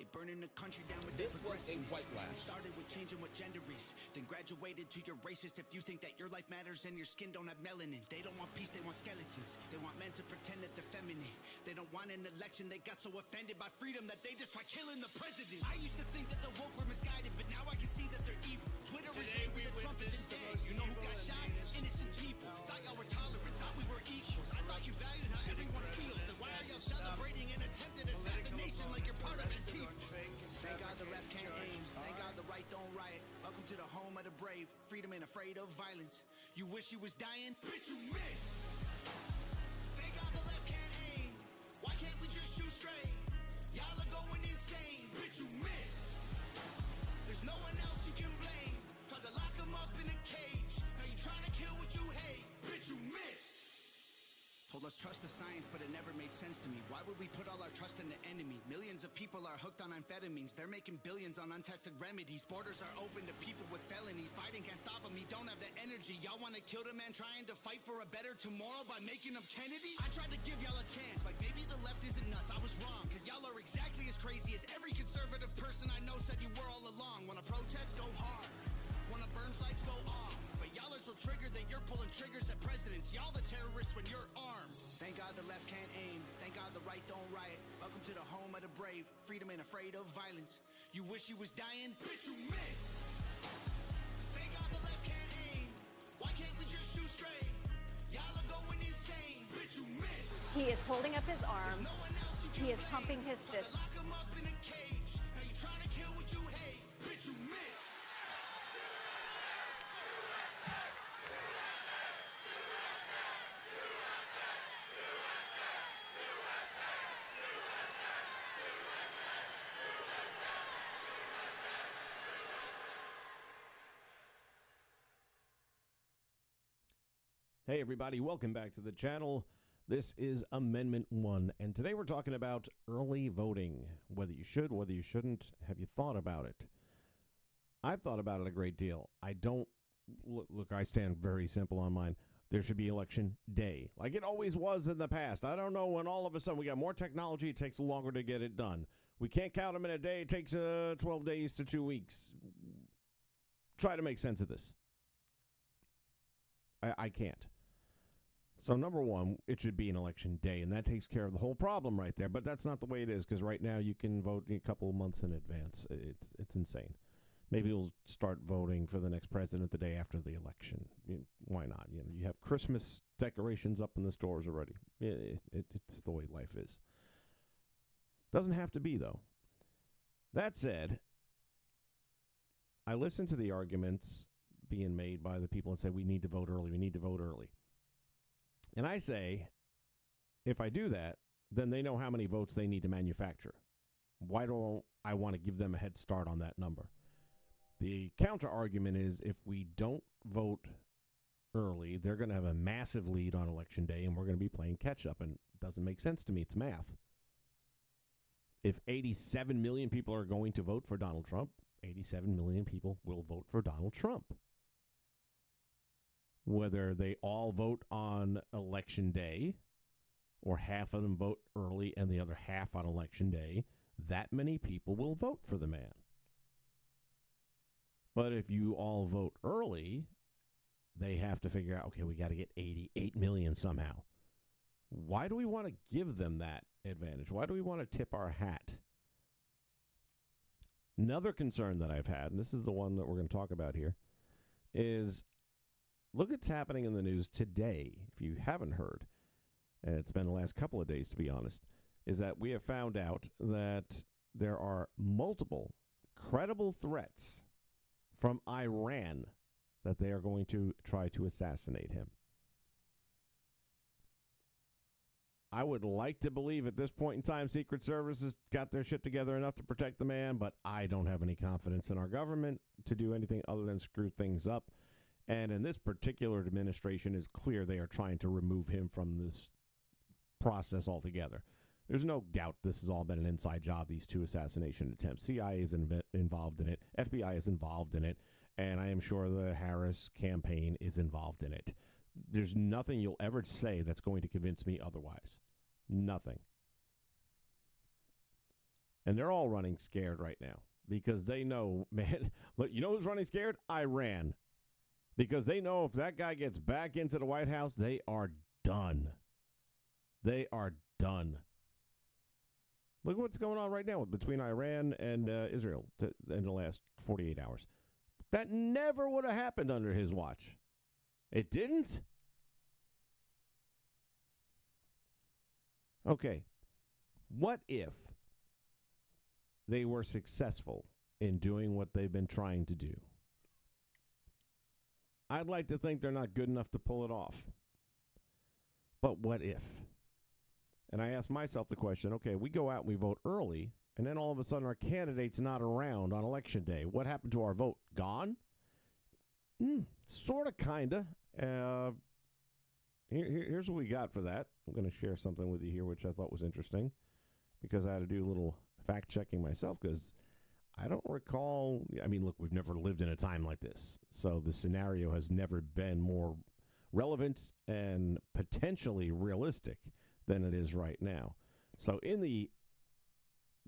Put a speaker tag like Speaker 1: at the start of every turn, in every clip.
Speaker 1: They burning the country down with
Speaker 2: This
Speaker 1: their
Speaker 2: was a
Speaker 1: progressiveness.
Speaker 2: white lash.
Speaker 1: You started with changing what gender is, then graduated to your racist if you think that your life matters and your skin don't have melanin. They don't want peace, they want skeletons. They want men to pretend that they're feminine. They don't want an election, they got so offended by freedom that they just try killing the president. I used to think that the woke were misguided, but now I can see that they're evil. Twitter is angry that Trump isn't dead. You know who got shot? Innocent people. Thought y'all were tolerant, thought we were equals. I thought you valued how everyone feels. Then why are y'all celebrating an attempted assassination like you're part of the people? Thank God the left can't aim. Thank God the right don't riot. Welcome to the home of the brave. Freedom ain't afraid of violence. You wish you was dying? Bitch, you missed. Thank God the left can't aim. Why can't we just shoot straight? Y'all are going insane. Bitch, you missed. There's no one else you can blame. Tried to lock him up in a cage. Now you trying to kill what you hate. Bitch, you missed. Told us trust the science, but it never made sense to me. Why would we put all our trust in the enemy? Millions of people are hooked on amphetamines. They're making billions on untested remedies. Borders are open to people with felonies. Biden can't stop them, he don't have the energy. Y'all want to kill the man trying to fight for a better tomorrow by making him Kennedy? I tried to give y'all a chance, like maybe the left isn't nuts. I was wrong, cause y'all are exactly as crazy as every conservative person I know said you were all along. Wanna protest? Go hard. Wanna burn flags? Go off. But y'all are so triggered that you're pulling triggers at presidents. Y'all the terrorists when you're armed. Thank God the left can't aim. Thank God the right don't riot. Welcome to the home of the brave. Freedom ain't afraid of violence. You wish you was dying? Bitch, you missed. Thank God the left can't aim. Why can't we just shoot straight? Y'all are going insane. Bitch, you missed.
Speaker 3: He is holding up his arm.
Speaker 1: No one else you can
Speaker 3: He is
Speaker 1: blame.
Speaker 3: pumping his
Speaker 1: Try to
Speaker 3: fist.
Speaker 1: lock him up in a cage. Now you trying to kill what you hate. Bitch, you missed.
Speaker 4: Hey everybody, welcome back to the channel. This is Amendment 1, and today we're talking about early voting. Whether you should, whether you shouldn't. Have you thought about it? I've thought about it a great deal. I don't, look, I stand very simple on mine. There should be election day, like it always was in the past. I don't know when all of a sudden we got more technology, it takes longer to get it done. We can't count them in a day, it takes 12 days to 2 weeks. Try to make sense of this. I can't. So number one, it should be an election day, and that takes care of the whole problem right there. But that's not the way it is, because right now you can vote a couple of months in advance. It's insane. Maybe we'll start voting for the next president the day after the election. Why not? You have Christmas decorations up in the stores already. It's the way life is. Doesn't have to be, though. That said, I listen to the arguments being made by the people that say we need to vote early, we need to vote early. And I say, if I do that, then they know how many votes they need to manufacture. Why don't I want to give them a head start on that number? The counter argument is if we don't vote early, they're going to have a massive lead on election day, and we're going to be playing catch up, and it doesn't make sense to me. It's math. If 87 million people are going to vote for Donald Trump, 87 million people will vote for Donald Trump. Whether they all vote on election day or half of them vote early and the other half on election day, that many people will vote for the man. But if you all vote early, they have to figure out, okay, we got to get 88 million somehow. Why do we want to give them that advantage? Why do we want to tip our hat? Another concern that I've had, and this is the one that we're going to talk about here, is look what's happening in the news today. If you haven't heard, and it's been the last couple of days to be honest, is that we have found out that there are multiple credible threats from Iran that they are going to try to assassinate him. I would like to believe at this point in time Secret Service has got their shit together enough to protect the man, but I don't have any confidence in our government to do anything other than screw things up. And in this particular administration, it's clear they are trying to remove him from this process altogether. There's no doubt this has all been an inside job, these two assassination attempts. CIA is involved in it. FBI is involved in it. And I am sure the Harris campaign is involved in it. There's nothing you'll ever say that's going to convince me otherwise. Nothing. And they're all running scared right now because they know, man, look, you know who's running scared? Iran. Because they know if that guy gets back into the White House, they are done. They are done. Look what's going on right now between Iran and Israel in the last 48 hours. That never would have happened under his watch. It didn't? Okay. What if they were successful in doing what they've been trying to do? I'd like to think they're not good enough to pull it off. But what if? And I ask myself the question, okay, we go out and we vote early, and then all of a sudden our candidate's not around on election day. What happened to our vote? Gone? Sort of, kind of. Here's what we got for that. I'm going to share something with you here, which I thought was interesting, because I had to do a little fact-checking myself, because I don't recall. I mean, look, we've never lived in a time like this, so the scenario has never been more relevant and potentially realistic than it is right now. So in the,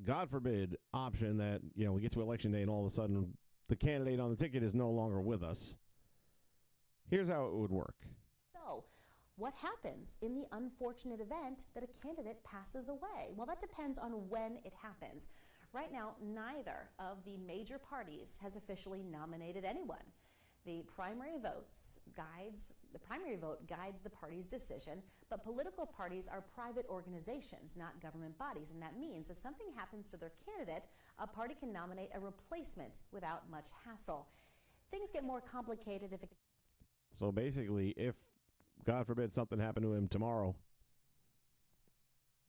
Speaker 4: God forbid, option that, we get to election day and all of a sudden the candidate on the ticket is no longer with us, here's how it would work.
Speaker 2: So, what happens in the unfortunate event that a candidate passes away? Well, that depends on when it happens. Right now, neither of the major parties has officially nominated anyone. The primary vote guides the party's decision, but political parties are private organizations, not government bodies, and that means if something happens to their candidate, a party can nominate a replacement without much hassle. Things get more complicated if it...
Speaker 4: So basically, if, God forbid, something happened to him tomorrow,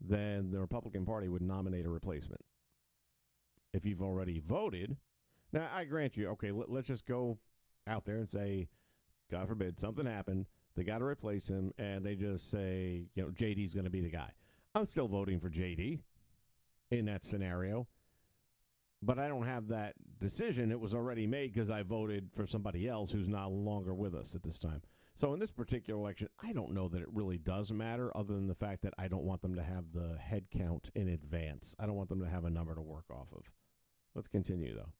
Speaker 4: then the Republican Party would nominate a replacement. If you've already voted, now I grant you, okay, let's just go out there and say, God forbid, something happened, they got to replace him, and they just say, JD's going to be the guy. I'm still voting for JD in that scenario, but I don't have that decision. It was already made because I voted for somebody else who's no longer with us at this time. So in this particular election, I don't know that it really does matter, other than the fact that I don't want them to have the head count in advance. I don't want them to have a number to work off of. Let's continue, though.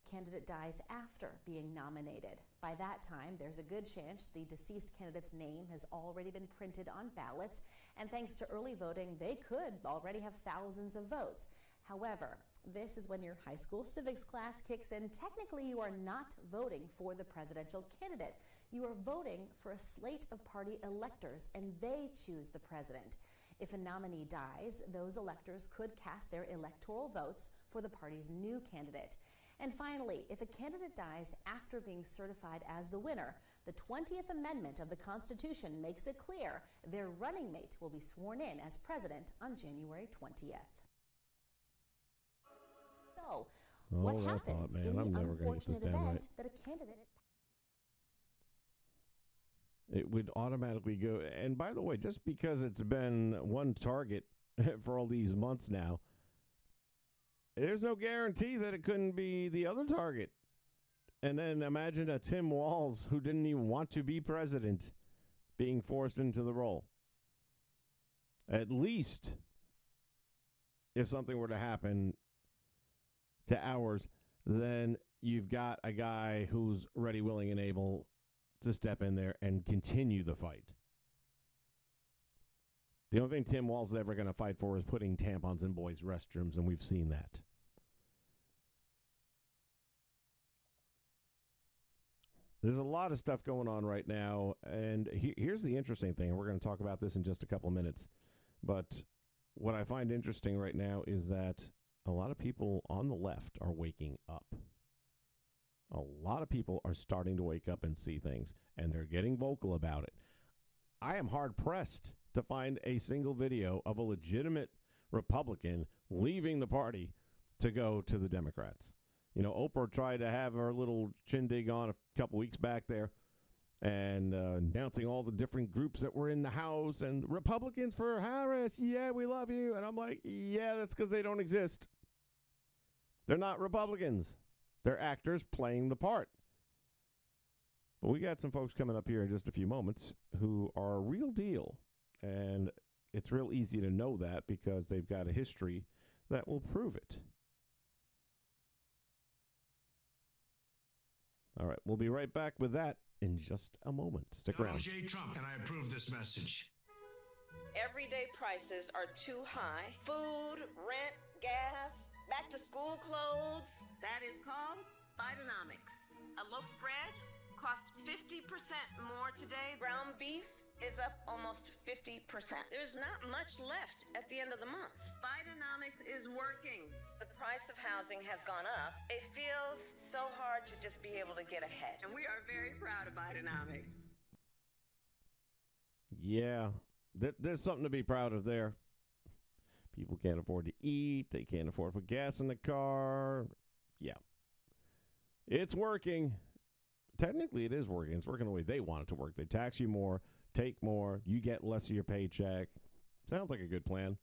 Speaker 2: Candidate dies after being nominated. By that time, there's a good chance the deceased candidate's name has already been printed on ballots, and thanks to early voting, they could already have thousands of votes. However, this is when your high school civics class kicks in. Technically, you are not voting for the presidential candidate. You are voting for a slate of party electors, and they choose the president. If a nominee dies, those electors could cast their electoral votes for the party's new candidate. And finally, if a candidate dies after being certified as the winner, the 20th Amendment of the Constitution makes it clear their running mate will be sworn in as president on January 20th. So, what happens in the unfortunate event that a candidate...
Speaker 4: It would automatically go. And by the way, just because it's been one target for all these months now, there's no guarantee that it couldn't be the other target. And then imagine a Tim Walz who didn't even want to be president being forced into the role. At least, if something were to happen to ours, then you've got a guy who's ready, willing, and able to step in there and continue the fight. The only thing Tim Walz is ever going to fight for is putting tampons in boys' restrooms, and we've seen that. There's a lot of stuff going on right now, and here's the interesting thing, and we're going to talk about this in just a couple minutes, but what I find interesting right now is that a lot of people on the left are waking up. A lot of people are starting to wake up and see things, and they're getting vocal about it. I am hard-pressed to find a single video of a legitimate Republican leaving the party to go to the Democrats. Oprah tried to have her little shindig on a couple weeks back there and announcing all the different groups that were in the House, and Republicans for Harris, yeah, we love you. And I'm like, yeah, that's because they don't exist. They're not Republicans. They're actors playing the part. But we got some folks coming up here in just a few moments who are a real deal. And it's real easy to know that because they've got a history that will prove it. All right, we'll be right back with that in just a moment. Stick around.
Speaker 3: Donald J. Trump, and I approve this message.
Speaker 5: Everyday prices are too high. Food, rent, gas, back to school clothes. That is called Bidenomics. A loaf of bread costs 50% more today. Ground beef is up almost 50%. There's not much left at the end of the month. Bidenomics is working. The price of housing has gone up. It feels so hard to just be able to get ahead. And we are very proud of Bidenomics.
Speaker 4: Yeah, there's something to be proud of there. People can't afford to eat. They can't afford for gas in the car. Yeah. It's working. Technically, it is working. It's working the way they want it to work. They tax you more, take more, you get less of your paycheck. Sounds like a good plan.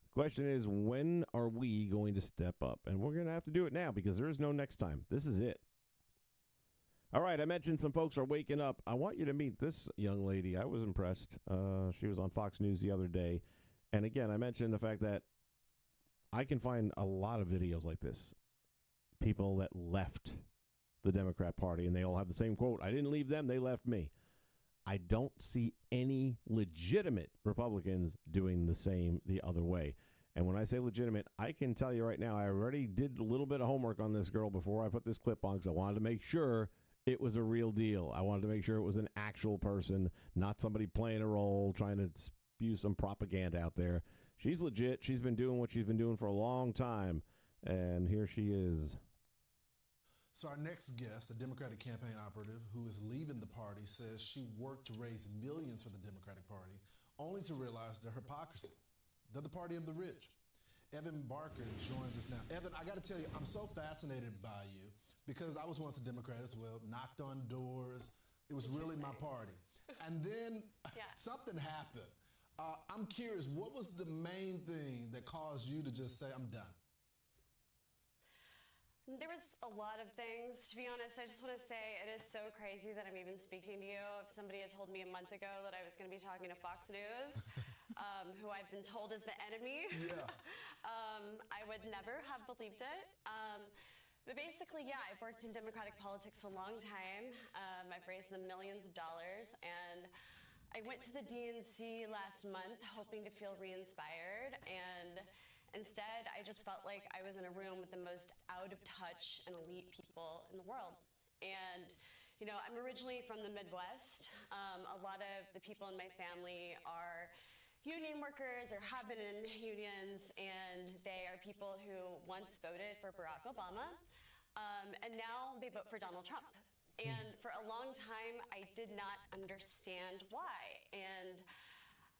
Speaker 4: The question is, when are we going to step up? And we're going to have to do it now because there is no next time. This is it. All right, I mentioned some folks are waking up. I want you to meet this young lady. I was impressed. She was on Fox News the other day. And again, I mentioned the fact that I can find a lot of videos like this. People that left the Democrat Party, and they all have the same quote. I didn't leave them, they left me. I don't see any legitimate Republicans doing the same the other way. And when I say legitimate, I can tell you right now, I already did a little bit of homework on this girl before I put this clip on because I wanted to make sure it was a real deal. I wanted to make sure it was an actual person, not somebody playing a role, trying to spew some propaganda out there. She's legit. She's been doing what she's been doing for a long time. And here she is.
Speaker 6: So our next guest, a Democratic campaign operative who is leaving the party, says she worked to raise millions for the Democratic Party, only to realize their hypocrisy. They're the party of the rich. Evan Barker joins us now. Evan, I got to tell you, I'm so fascinated by you because I was once a Democrat as well, knocked on doors. It was really my party. And then something happened. I'm curious, what was the main thing that caused you to just say, I'm done?
Speaker 7: There was a lot of things, to be honest. I just want to say it is so crazy that I'm even speaking to you. If somebody had told me a month ago that I was going to be talking to Fox News, who I've been told is the enemy, I would never have believed it. But basically, yeah, I've worked in Democratic politics a long time. I've raised them millions of dollars, and I went to the DNC last month hoping to feel re-inspired, and instead, I just felt like I was in a room with the most out-of-touch and elite people in the world. And, you know, I'm originally from the Midwest. A lot of the people in my family are union workers or have been in unions, and they are people who once voted for Barack Obama, and now they vote for Donald Trump. And for a long time, I did not understand why. And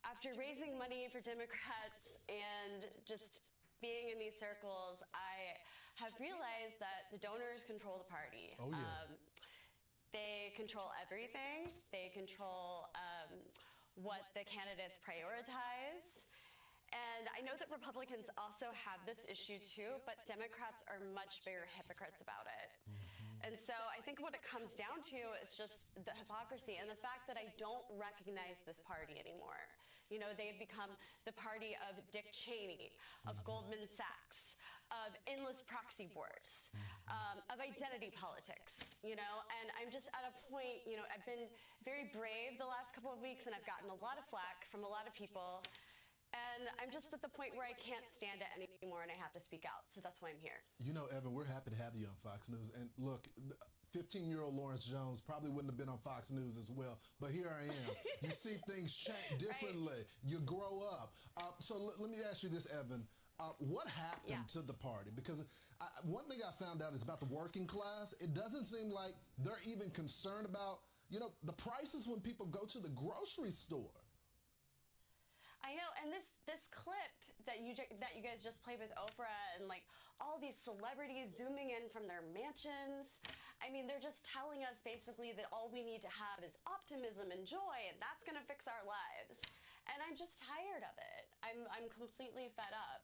Speaker 7: after raising money for Democrats and just being in these circles, I have realized that the donors control the party.
Speaker 6: Oh, yeah.
Speaker 7: They control everything. They control what the candidates prioritize. And I know that Republicans also have this issue too, but Democrats are much bigger hypocrites about it. And so I think what it comes down to is just the hypocrisy and the fact that I don't recognize this party anymore. You know, they've become the party of Dick Cheney, of Goldman Sachs, of endless proxy wars, of identity politics, you know, and I'm just at a point, you know, I've been very brave the last couple of weeks and I've gotten a lot of flack from a lot of people. And I'm just at the point where I can't stand it anymore and I have to speak out. So that's why I'm here.
Speaker 6: You know, Evan, we're happy to have you on Fox News. And look, 15-year-old Lawrence Jones probably wouldn't have been on Fox News as well. But here I am. You see things change differently. Right. You grow up. So let me ask you this, Evan. What happened to the party? Because one thing I found out is about the working class. It doesn't seem like they're even concerned about, you know, the prices when people go to the grocery store.
Speaker 7: I know, and this clip that you guys just played with Oprah and like all these celebrities zooming in from their mansions. I mean, they're just telling us basically that all we need to have is optimism and joy, and that's going to fix our lives. And I'm just tired of it. I'm completely fed up.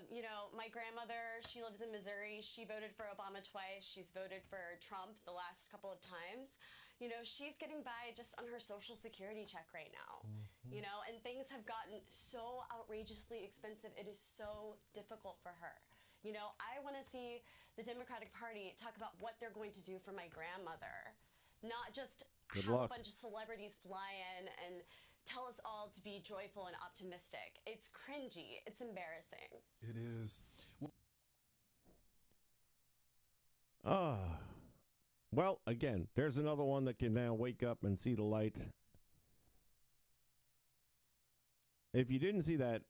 Speaker 7: You know, my grandmother, she lives in Missouri. She voted for Obama twice. She's voted for Trump the last couple of times. You know, she's getting by just on her Social Security check right now, you know, and things have gotten so outrageously expensive. It is so difficult for her. You know, I want to see the Democratic Party talk about what they're going to do for my grandmother, not just
Speaker 4: Good
Speaker 7: have
Speaker 4: luck.
Speaker 7: a bunch of celebrities fly in and tell us all to be joyful and optimistic. It's cringy. It's embarrassing.
Speaker 6: It is.
Speaker 4: Well, again, there's another one that can now wake up and see the light. If you didn't see that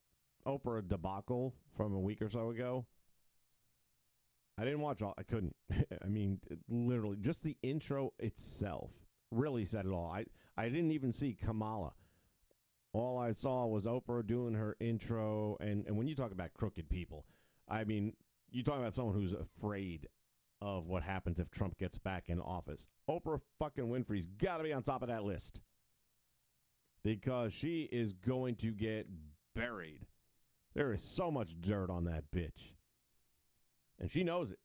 Speaker 4: Oprah debacle from a week or so ago, I didn't watch all. I couldn't. I mean, literally, just the intro itself really said it all. I didn't even see Kamala. All I saw was Oprah doing her intro. And when you talk about crooked people, I mean, you talk about someone who's afraid of what happens if Trump gets back in office. Oprah fucking Winfrey's got to be on top of that list because she is going to get buried. There is so much dirt on that bitch. And she knows it.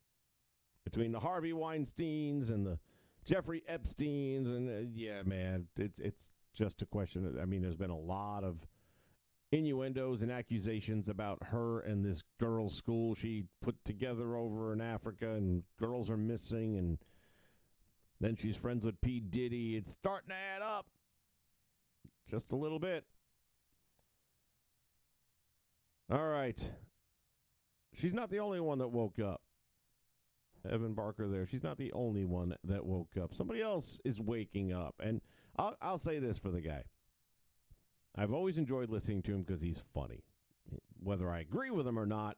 Speaker 4: Between the Harvey Weinsteins and the Jeffrey Epsteins, and yeah, man, it's just a question of, I mean, there's been a lot of innuendos and accusations about her and this girls' school she put together over in Africa, and girls are missing, and then she's friends with P. Diddy. It's starting to add up just a little bit. All right. She's not the only one that woke up. Evan Barker there. She's not the only one that woke up. Somebody else is waking up. And I'll say this for the guy. I've always enjoyed listening to him because he's funny. Whether I agree with him or not,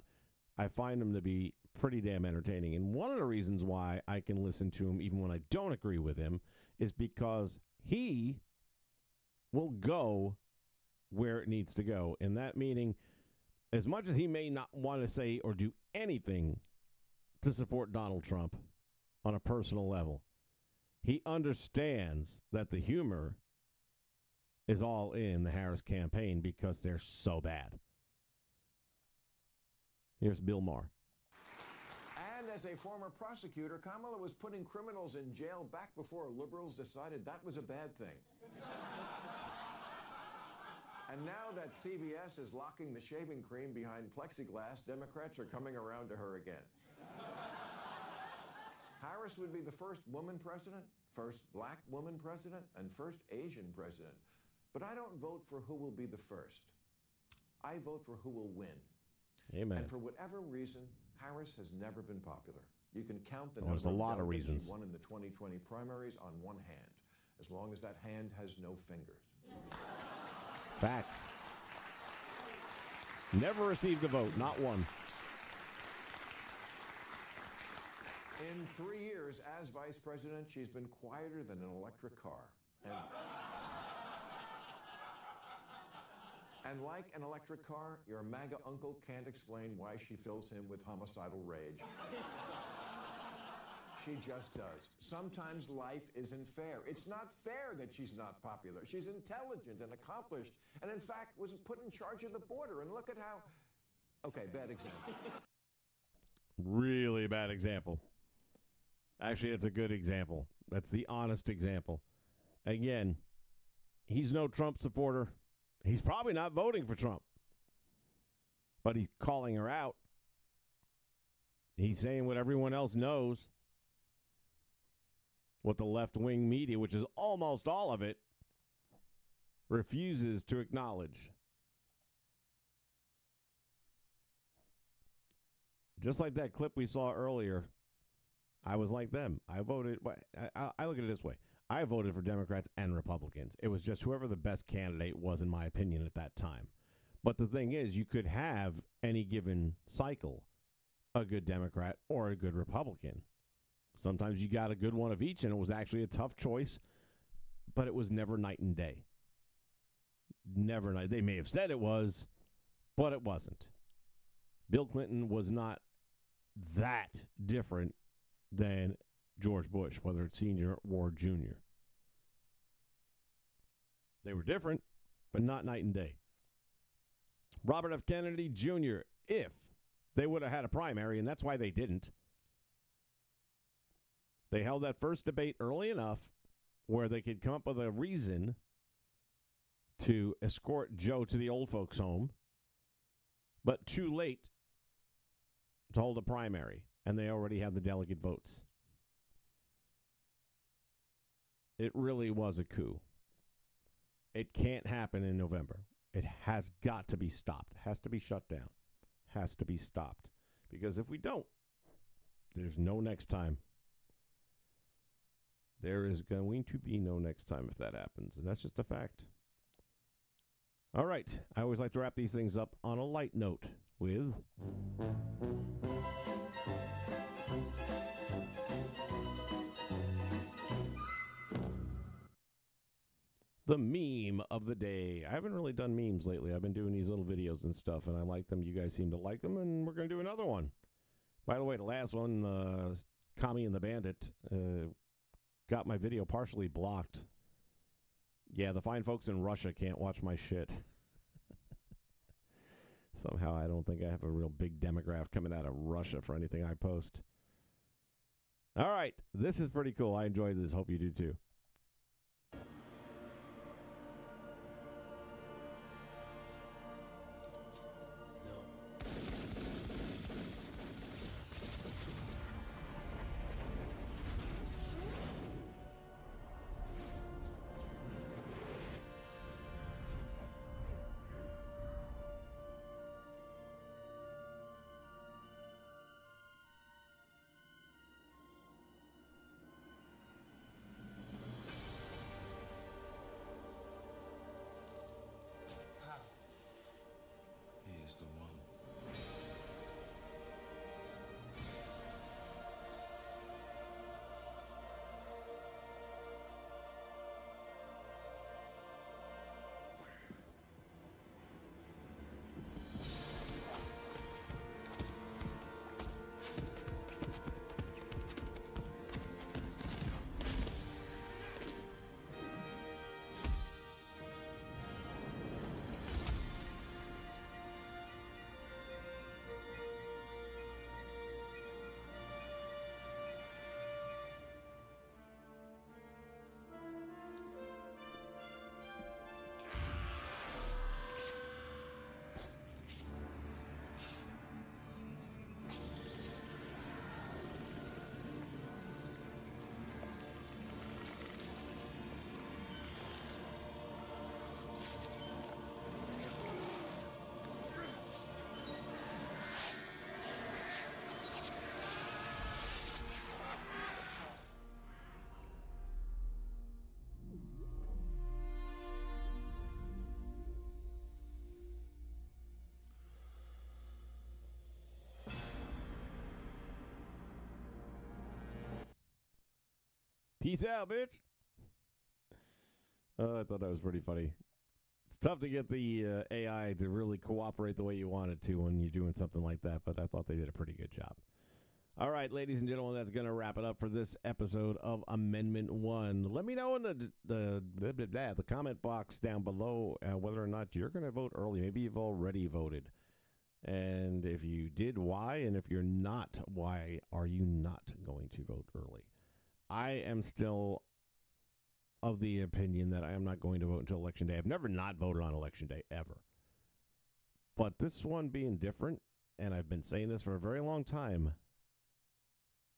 Speaker 4: I find him to be pretty damn entertaining. And one of the reasons why I can listen to him even when I don't agree with him is because he will go where it needs to go. And that meaning, as much as he may not want to say or do anything to support Donald Trump on a personal level, he understands that the humor is all in the Harris campaign because they're so bad. Here's Bill Maher.
Speaker 8: And as a former prosecutor, Kamala was putting criminals in jail back before liberals decided that was a bad thing. And now that CVS is locking the shaving cream behind plexiglass, Democrats are coming around to her again. Harris would be the first woman president, first black woman president, and first Asian president. But I don't vote for who will be the first. I vote for who will win.
Speaker 4: Amen.
Speaker 8: And for whatever reason, Harris has never been popular. You can count the
Speaker 4: There's a
Speaker 8: number
Speaker 4: lot of
Speaker 8: delegates
Speaker 4: reasons.
Speaker 8: she won in the 2020 primaries on one hand, as long as that hand has no fingers.
Speaker 4: Facts. Never received a vote, not one.
Speaker 8: In 3 years as vice president, she's been quieter than an electric car. And like an electric car, your MAGA uncle can't explain why she fills him with homicidal rage. She just does. Sometimes life isn't fair. It's not fair that she's not popular. She's intelligent and accomplished, and in fact was put in charge of the border. And look at how... Okay, bad example.
Speaker 4: Really bad example. Actually, it's a good example. That's the honest example. Again, he's no Trump supporter. He's probably not voting for Trump. But he's calling her out. He's saying what everyone else knows. What the left-wing media, which is almost all of it, refuses to acknowledge. Just like that clip we saw earlier, I was like them. I voted. I look at it this way. I voted for Democrats and Republicans. It was just whoever the best candidate was, in my opinion, at that time. But the thing is, you could have any given cycle a good Democrat or a good Republican. Sometimes you got a good one of each, and it was actually a tough choice, but it was never night and day. Never night. They may have said it was, but it wasn't. Bill Clinton was not that different than George Bush, whether it's senior or junior. They were different, but not night and day. Robert F. Kennedy Jr., if they would have had a primary, and that's why they didn't, they held that first debate early enough where they could come up with a reason to escort Joe to the old folks' home, but too late to hold a primary, and they already have the delegate votes. It really was a coup. It can't happen in November. It has got to be stopped. It has to be shut down. Has to be stopped. Because if we don't, there's no next time. There is going to be no next time if that happens, and that's just a fact. All right. I always like to wrap these things up on a light note with the meme of the day. I haven't really done memes lately. I've been doing these little videos and stuff, and I like them. You guys seem to like them, and we're going to do another one. By the way, the last one, Kami and the Bandit, got my video partially blocked. Yeah, the fine folks in Russia can't watch my shit. Somehow I don't think I have a real big demographic coming out of Russia for anything I post. All right, this is pretty cool. I enjoyed this. Hope you do too.
Speaker 9: He is the one.
Speaker 4: Peace out, bitch. I thought that was pretty funny. It's tough to get the AI to really cooperate the way you want it to when you're doing something like that, but I thought they did a pretty good job. All right, ladies and gentlemen, that's going to wrap it up for this episode of Amendment 1. Let me know in the comment box down below whether or not you're going to vote early. Maybe you've already voted. And if you did, why? And if you're not, why are you not going to vote early? I am still of the opinion that I am not going to vote until Election Day. I've never not voted on Election Day, ever. But this one being different, and I've been saying this for a very long time,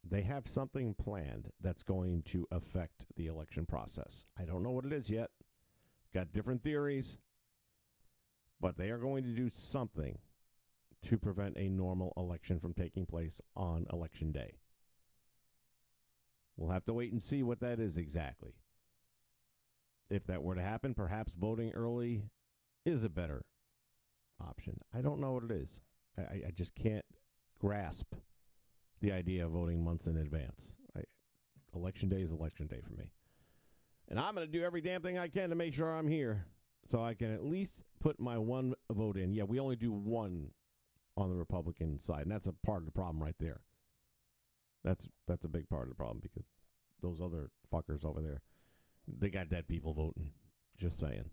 Speaker 4: they have something planned that's going to affect the election process. I don't know what it is yet. Got different theories, but they are going to do something to prevent a normal election from taking place on Election Day. We'll have to wait and see what that is exactly. If that were to happen, perhaps voting early is a better option. I don't know what it is. I just can't grasp the idea of voting months in advance. Election Day is Election Day for me. And I'm going to do every damn thing I can to make sure I'm here so I can at least put my one vote in. Yeah, we only do one on the Republican side, and that's a part of the problem right there. That's a big part of the problem because those other fuckers over there, they got dead people voting. Just saying.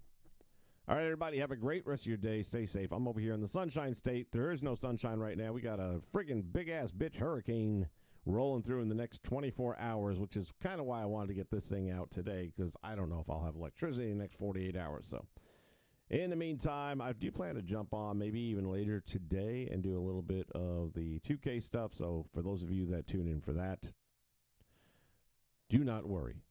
Speaker 4: All right, everybody, have a great rest of your day. Stay safe. I'm over here in the Sunshine State. There is no sunshine right now. We got a friggin' big-ass bitch hurricane rolling through in the next 24 hours, which is kind of why I wanted to get this thing out today, because I don't know if I'll have electricity in the next 48 hours. So In the meantime, I do plan to jump on maybe even later today and do a little bit of the 2K stuff. So for those of you that tune in for that, do not worry.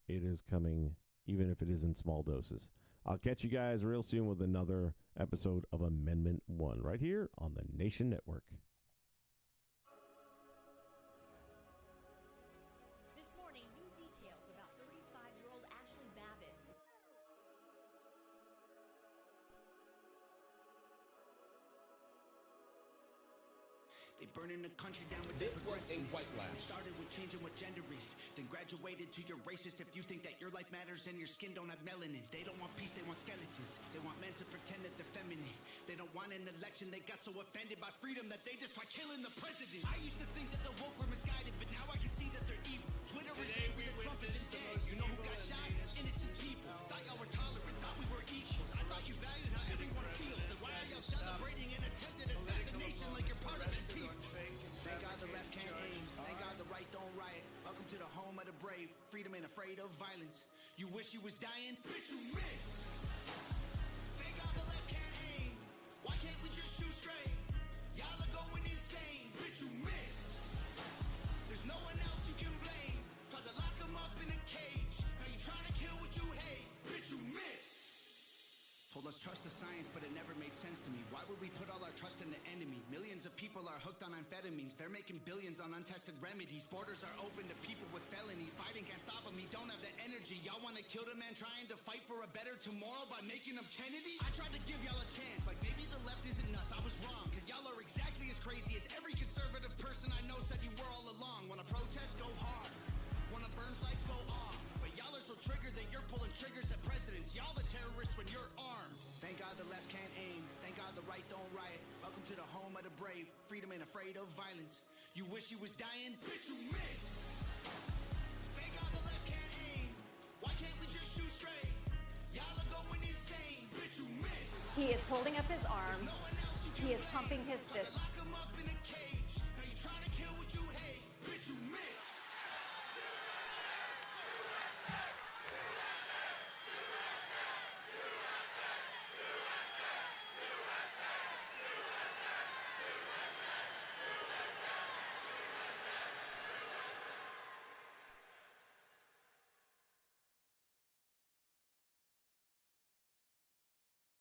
Speaker 4: It is coming, even if it is in small doses. I'll catch you guys real soon with another episode of Amendment 1 right here on the Nation Network.
Speaker 9: This morning, new details about 35-year-old Ashley Babbitt.
Speaker 1: They burning the country down with
Speaker 10: This
Speaker 1: their
Speaker 10: was a
Speaker 1: progressiveness.
Speaker 10: white lie.
Speaker 1: You started with changing what gender is, then graduated to you're racist if you think that your life matters and your skin don't have melanin. They don't want peace, they want skeletons. They want men to pretend that they're feminine. They don't want an election, they got so offended by freedom that they just try killing the president. I used to think that the woke were misguided, but now I can see that they're evil. Twitter is angry that Trump is his gang. You know who got shot? Innocent people. Thought y'all were tolerant, thought we were equals. I thought you valued how everyone feels. Then why are y'all celebrating an attempted assassination like you're part of the people? Thank God the left can't aim. Thank God the right don't riot. Welcome to the home of the brave. Freedom ain't afraid of violence. You wish you was dying? Bitch, you missed. Thank God the left can't aim. Why can't we just shoot straight? Y'all are going insane. Bitch, you missed. There's no one else you can blame. Try to lock them up in a cage. Now you trying to kill what you hate. Bitch, you missed. Told us trust the science, but it never made sense to me. Why would we put all our trust in the enemy? Millions of people are hooked on amphetamines. They're making billions on untested remedies. Borders are open to people with felonies. Biden can't stop them, he don't have the energy. Y'all want to kill the man trying to fight for a better tomorrow by making him Kennedy? I tried to give y'all a chance, like maybe the left isn't nuts. I was wrong, cause y'all are exactly as crazy as every conservative person I know said you were all along. Wanna protest, go hard. Wanna burn flags, go off. But y'all are so triggered that you're pulling triggers at presidents. Y'all the terrorists when you're armed. Thank God the left can't aim. Thank God the right don't riot. Welcome to the home of the brave. Freedom ain't afraid of violence. You wish you was dying? Bitch, you missed. Thank God the left can't aim. Why can't we just shoot straight? Y'all are going insane. Bitch, you missed.
Speaker 2: He is holding up his arm.
Speaker 1: No one else you can
Speaker 2: He is
Speaker 1: blame.
Speaker 2: pumping his
Speaker 1: Try to
Speaker 2: fist.
Speaker 1: lock 'em up in a cage.